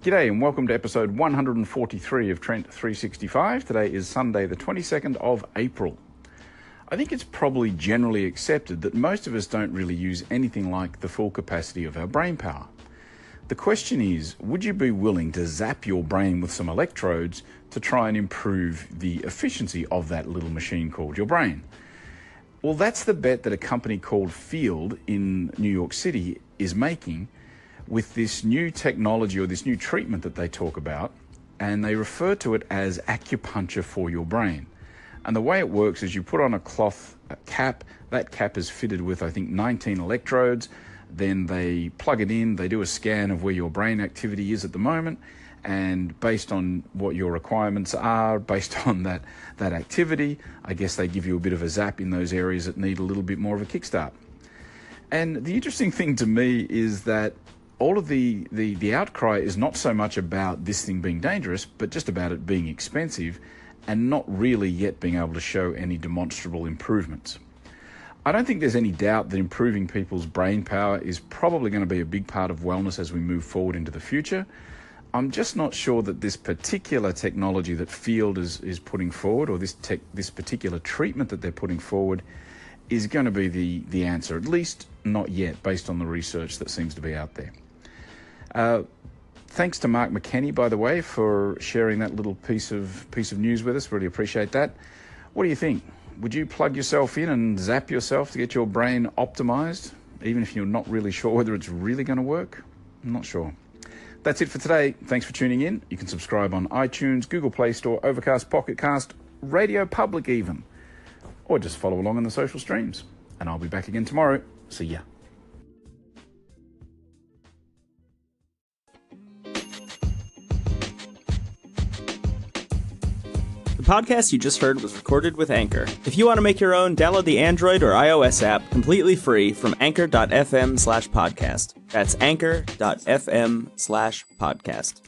G'day and welcome to episode 143 of Trent365. Today is Sunday the 22nd of April. I think it's probably generally accepted that most of us don't really use anything like the full capacity of our brain power. The question is, would you be willing to zap your brain with some electrodes to try and improve the efficiency of that little machine called your brain? Well, that's the bet that a company called Field in New York City is making with this new technology or this new treatment that they talk about, and they refer to it as acupuncture for your brain. And the way it works is you put on a cloth cap. That cap is fitted with, I think, 19 electrodes. Then they plug it in, they do a scan of where your brain activity is at the moment, and based on what your requirements are, based on that activity, I guess they give you a bit of a zap in those areas that need a little bit more of a kickstart. And the interesting thing to me is that all of the outcry is not so much about this thing being dangerous, but just about it being expensive and not really yet being able to show any demonstrable improvements. I don't think there's any doubt that improving people's brain power is probably going to be a big part of wellness as we move forward into the future. I'm just not sure that this particular technology that Field is putting forward, or this particular treatment that they're putting forward, is going to be the answer, at least not yet, based on the research that seems to be out there. Thanks to Mark McKenney, by the way, for sharing that little piece of news with us. Really appreciate that. What do you think? Would you plug yourself in and zap yourself to get your brain optimized, even if you're not really sure whether it's really going to work? I'm not sure. That's it for today. Thanks for tuning in. You can subscribe on iTunes, Google Play Store, Overcast, Pocket Cast, Radio Public even, or just follow along on the social streams. And I'll be back again tomorrow. See ya. The podcast you just heard was recorded with Anchor. If you want to make your own, download the Android or iOS app completely free from anchor.fm/podcast. That's anchor.fm/podcast.